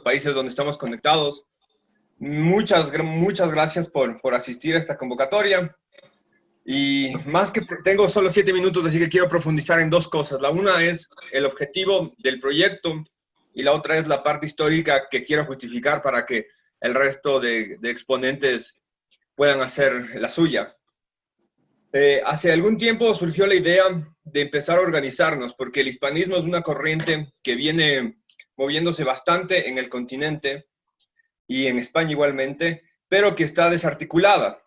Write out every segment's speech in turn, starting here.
países donde estamos conectados. Muchas gracias por asistir a esta convocatoria. Y más que tengo solo 7 minutos, así que quiero profundizar en dos cosas. La una es el objetivo del proyecto y la otra es la parte histórica que quiero justificar para que el resto de exponentes puedan hacer la suya. Hace algún tiempo surgió la idea de empezar a organizarnos, porque el hispanismo es una corriente que viene moviéndose bastante en el continente y en España igualmente, pero que está desarticulada.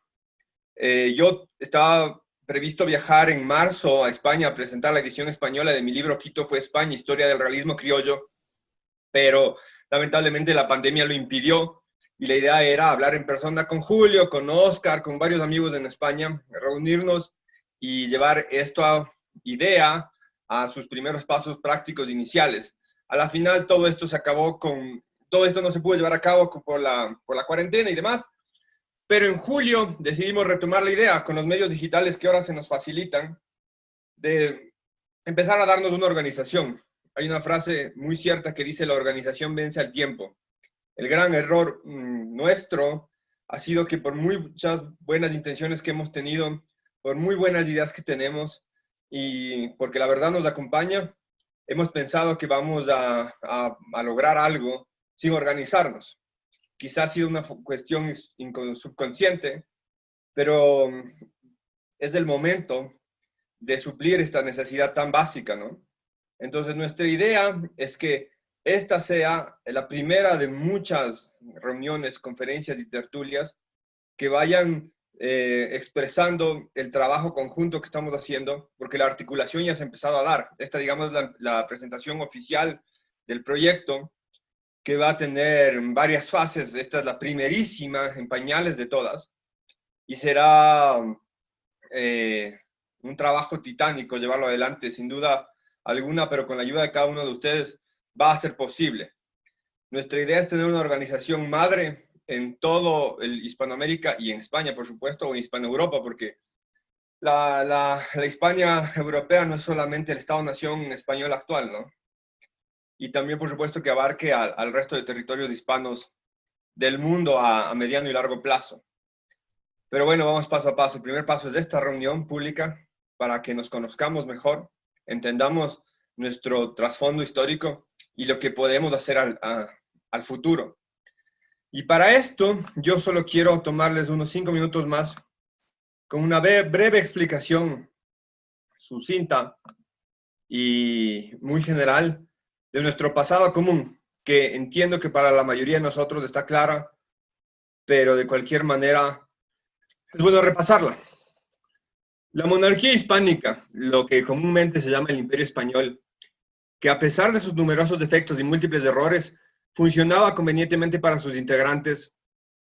Yo estaba previsto viajar en marzo a España a presentar la edición española de mi libro Quito fue España, Historia del Realismo Criollo, pero lamentablemente la pandemia lo impidió y la idea era hablar en persona con Julio, con Oscar, con varios amigos en España, reunirnos y llevar esta idea a sus primeros pasos prácticos iniciales. A la final todo esto se acabó todo esto no se pudo llevar a cabo por la cuarentena y demás, pero en julio decidimos retomar la idea con los medios digitales que ahora se nos facilitan de empezar a darnos una organización. Hay una frase muy cierta que dice: la organización vence al tiempo. El gran error nuestro ha sido que por muchas buenas intenciones que hemos tenido, por muy buenas ideas que tenemos y porque la verdad nos acompaña, hemos pensado que vamos a lograr algo sin organizarnos. Quizás ha sido una cuestión subconsciente, pero es el momento de suplir esta necesidad tan básica, ¿no? Entonces, nuestra idea es que esta sea la primera de muchas reuniones, conferencias y tertulias que vayan expresando el trabajo conjunto que estamos haciendo, porque la articulación ya se ha empezado a dar. Esta, digamos, la presentación oficial del proyecto, que va a tener varias fases. Esta es la primerísima en pañales de todas, y será un trabajo titánico llevarlo adelante, sin duda alguna, pero con la ayuda de cada uno de ustedes va a ser posible. Nuestra idea es tener una organización madre en todo el Hispanoamérica y en España, por supuesto, o en Hispano-Europa, porque la Hispania europea no es solamente el Estado-nación español actual, ¿no? Y también, por supuesto, que abarque al resto de territorios hispanos del mundo a mediano y largo plazo. Pero bueno, vamos paso a paso. El primer paso es esta reunión pública para que nos conozcamos mejor, entendamos nuestro trasfondo histórico y lo que podemos hacer al futuro. Y para esto, yo solo quiero tomarles unos 5 minutos más con una breve explicación sucinta y muy general de nuestro pasado común, que entiendo que para la mayoría de nosotros está clara, pero de cualquier manera es bueno repasarla. La monarquía hispánica, lo que comúnmente se llama el Imperio Español, que a pesar de sus numerosos defectos y múltiples errores, funcionaba convenientemente para sus integrantes,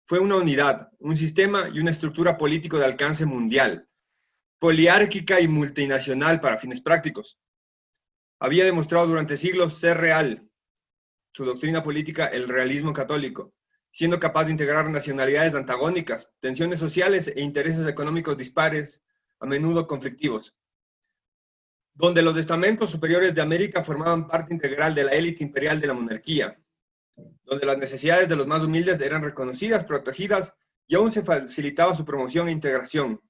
fue una unidad, un sistema y una estructura político de alcance mundial, poliárquica y multinacional para fines prácticos. Había demostrado durante siglos ser real, su doctrina política, el realismo católico, siendo capaz de integrar nacionalidades antagónicas, tensiones sociales e intereses económicos dispares, a menudo conflictivos, donde los estamentos superiores de América formaban parte integral de la élite imperial de la monarquía, donde las necesidades de los más humildes eran reconocidas, protegidas y aún se facilitaba su promoción e integración.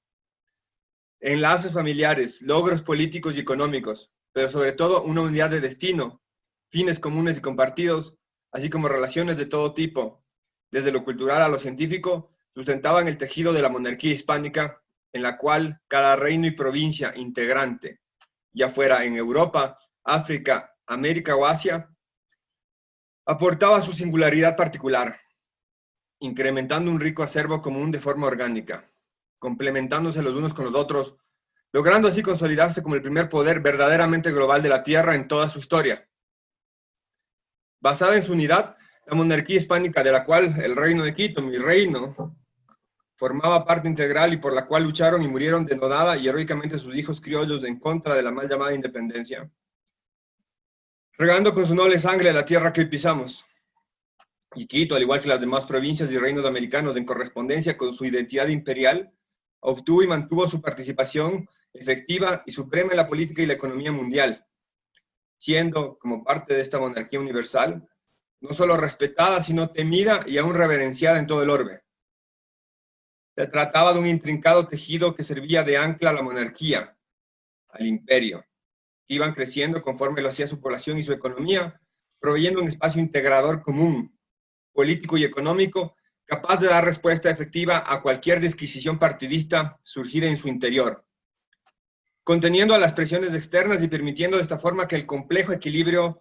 Enlaces familiares, logros políticos y económicos, pero sobre todo una unidad de destino, fines comunes y compartidos, así como relaciones de todo tipo, desde lo cultural a lo científico, sustentaban el tejido de la monarquía hispánica, en la cual cada reino y provincia integrante, ya fuera en Europa, África, América o Asia, aportaba su singularidad particular, incrementando un rico acervo común de forma orgánica, complementándose los unos con los otros, logrando así consolidarse como el primer poder verdaderamente global de la Tierra en toda su historia. Basada en su unidad, la monarquía hispánica, de la cual el reino de Quito, mi reino, formaba parte integral y por la cual lucharon y murieron denodada y heroicamente sus hijos criollos en contra de la mal llamada independencia, regando con su noble sangre la tierra que hoy pisamos. Y Quito, al igual que las demás provincias y reinos americanos, en correspondencia con su identidad imperial, obtuvo y mantuvo su participación efectiva y suprema en la política y la economía mundial, siendo, como parte de esta monarquía universal, no solo respetada, sino temida y aún reverenciada en todo el orbe. Se trataba de un intrincado tejido que servía de ancla a la monarquía, al imperio, que iban creciendo conforme lo hacía su población y su economía, proveyendo un espacio integrador común, político y económico, capaz de dar respuesta efectiva a cualquier disquisición partidista surgida en su interior, conteniendo a las presiones externas y permitiendo de esta forma que el complejo equilibrio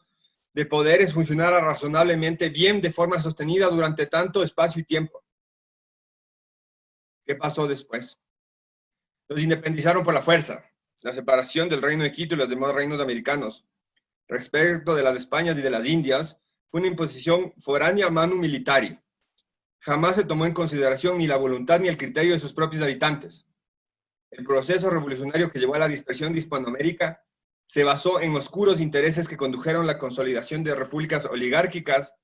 de poderes funcionara razonablemente bien de forma sostenida durante tanto espacio y tiempo. ¿Qué pasó después? Los independizaron por la fuerza, la separación del reino de Quito y los demás reinos americanos. Respecto de las Españas y de las Indias, fue una imposición foránea manu militari. Jamás se tomó en consideración ni la voluntad ni el criterio de sus propios habitantes. El proceso revolucionario que llevó a la dispersión de Hispanoamérica se basó en oscuros intereses que condujeron a la consolidación de repúblicas oligárquicas,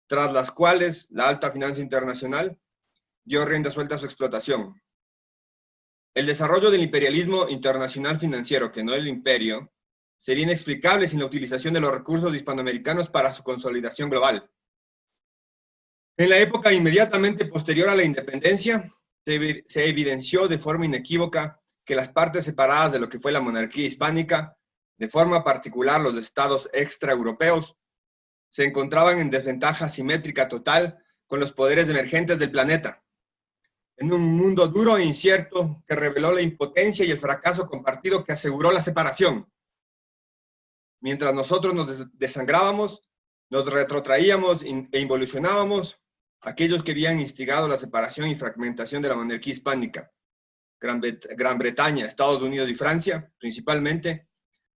tras las cuales la alta finanza internacional dio rienda suelta a su explotación. El desarrollo del imperialismo internacional financiero, que no el imperio, sería inexplicable sin la utilización de los recursos hispanoamericanos para su consolidación global. En la época inmediatamente posterior a la independencia, se evidenció de forma inequívoca que las partes separadas de lo que fue la monarquía hispánica, de forma particular los estados extraeuropeos, se encontraban en desventaja simétrica total con los poderes emergentes del planeta, en un mundo duro e incierto que reveló la impotencia y el fracaso compartido que aseguró la separación. Mientras nosotros nos desangrábamos, nos retrotraíamos e involucionábamos, aquellos que habían instigado la separación y fragmentación de la monarquía hispánica, Gran Bretaña, Estados Unidos y Francia, principalmente,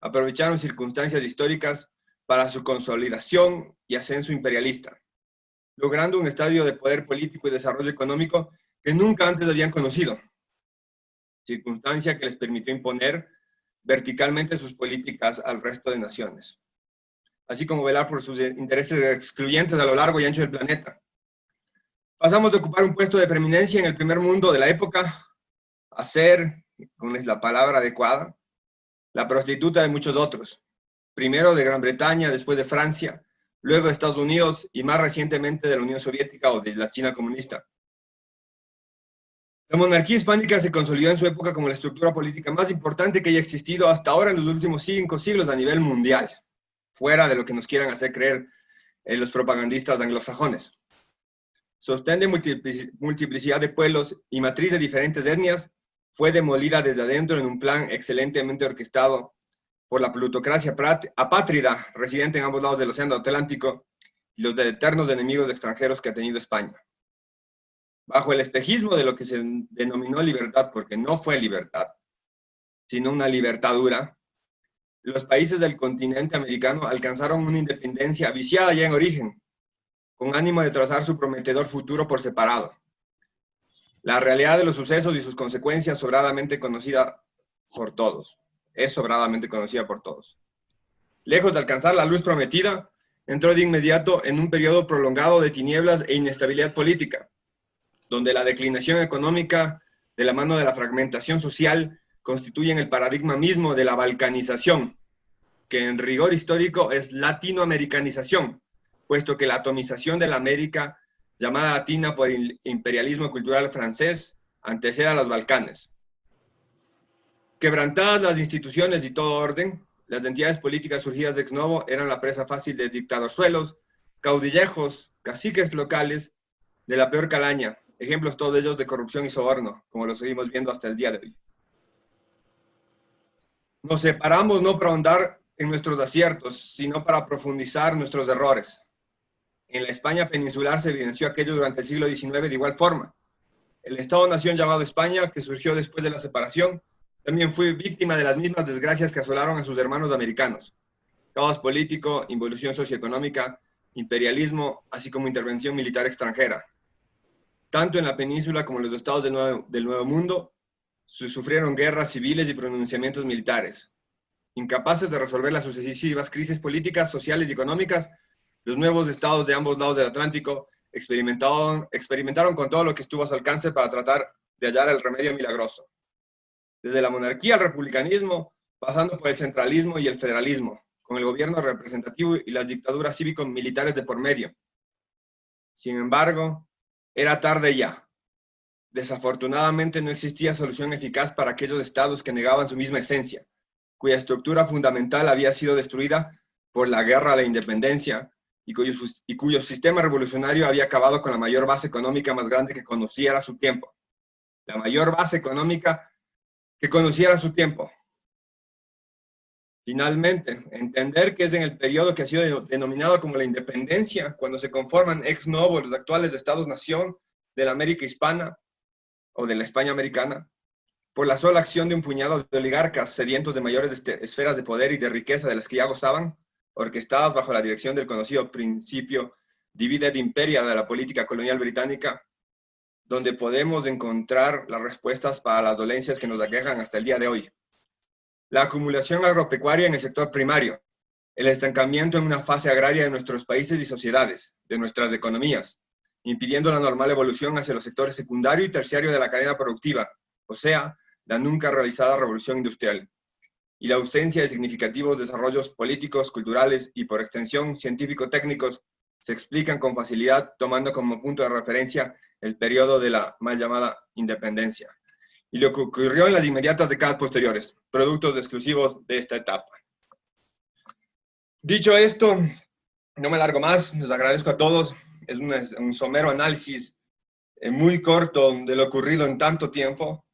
aprovecharon circunstancias históricas para su consolidación y ascenso imperialista, logrando un estadio de poder político y desarrollo económico que nunca antes habían conocido, circunstancia que les permitió imponer verticalmente sus políticas al resto de naciones, así como velar por sus intereses excluyentes a lo largo y ancho del planeta. Pasamos de ocupar un puesto de preeminencia en el primer mundo de la época a ser, con la palabra adecuada, la prostituta de muchos otros, primero de Gran Bretaña, después de Francia, luego de Estados Unidos y más recientemente de la Unión Soviética o de la China comunista. La monarquía hispánica se consolidó en su época como la estructura política más importante que haya existido hasta ahora en los últimos 5 siglos a nivel mundial, fuera de lo que nos quieran hacer creer los propagandistas anglosajones. Sostén de multiplicidad de pueblos y matriz de diferentes etnias, fue demolida desde adentro en un plan excelentemente orquestado por la plutocracia apátrida residente en ambos lados del Océano Atlántico y los eternos enemigos extranjeros que ha tenido España. Bajo el espejismo de lo que se denominó libertad, porque no fue libertad, sino una libertadura, los países del continente americano alcanzaron una independencia viciada ya en origen, con ánimo de trazar su prometedor futuro por separado. La realidad de los sucesos y sus consecuencias sobradamente conocida por todos. Es sobradamente conocida por todos. Lejos de alcanzar la luz prometida, entró de inmediato en un periodo prolongado de tinieblas e inestabilidad política, donde la declinación económica de la mano de la fragmentación social constituyen el paradigma mismo de la balcanización, que en rigor histórico es latinoamericanización, puesto que la atomización de la América, llamada latina por el imperialismo cultural francés, antecede a los Balcanes. Quebrantadas las instituciones y todo orden, las entidades políticas surgidas ex novo eran la presa fácil de dictadorzuelos, caudillejos, caciques locales de la peor calaña, ejemplos todos ellos de corrupción y soborno, como lo seguimos viendo hasta el día de hoy. Nos separamos no para ahondar en nuestros aciertos, sino para profundizar nuestros errores. En la España peninsular se evidenció aquello durante el siglo XIX de igual forma. El Estado-nación llamado España, que surgió después de la separación, también fue víctima de las mismas desgracias que asolaron a sus hermanos americanos. Caos político, involución socioeconómica, imperialismo, así como intervención militar extranjera. Tanto en la península como en los estados del Nuevo Mundo, sufrieron guerras civiles y pronunciamientos militares. Incapaces de resolver las sucesivas crisis políticas, sociales y económicas, los nuevos estados de ambos lados del Atlántico experimentaron con todo lo que estuvo a su alcance para tratar de hallar el remedio milagroso. Desde la monarquía al republicanismo, pasando por el centralismo y el federalismo, con el gobierno representativo y las dictaduras cívico-militares de por medio. Sin embargo, era tarde ya. Desafortunadamente no existía solución eficaz para aquellos estados que negaban su misma esencia, cuya estructura fundamental había sido destruida por la guerra a la independencia y cuyo sistema revolucionario había acabado con la mayor base económica más grande que conociera su tiempo. La mayor base económica que conociera su tiempo. Finalmente, entender que es en el periodo que ha sido denominado como la independencia, cuando se conforman ex novo los actuales estados-nación de la América hispana o de la España americana, por la sola acción de un puñado de oligarcas sedientos de mayores esferas de poder y de riqueza de las que ya gozaban, orquestadas bajo la dirección del conocido principio divide et imperia de la política colonial británica, donde podemos encontrar las respuestas para las dolencias que nos aquejan hasta el día de hoy. La acumulación agropecuaria en el sector primario, el estancamiento en una fase agraria de nuestros países y sociedades, de nuestras economías, impidiendo la normal evolución hacia los sectores secundario y terciario de la cadena productiva, o sea, la nunca realizada revolución industrial, y la ausencia de significativos desarrollos políticos, culturales y, por extensión, científico-técnicos, se explican con facilidad tomando como punto de referencia el periodo de la mal llamada independencia, y lo que ocurrió en las inmediatas décadas posteriores, productos exclusivos de esta etapa. Dicho esto, no me largo más, les agradezco a todos, es un somero análisis muy corto de lo ocurrido en tanto tiempo,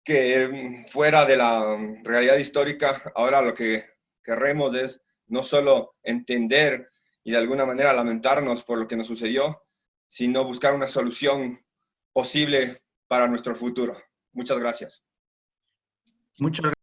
que fuera de la realidad histórica, ahora lo que queremos es no solo entender y de alguna manera lamentarnos por lo que nos sucedió, sino buscar una solución posible para nuestro futuro. Muchas gracias. Muchas gracias.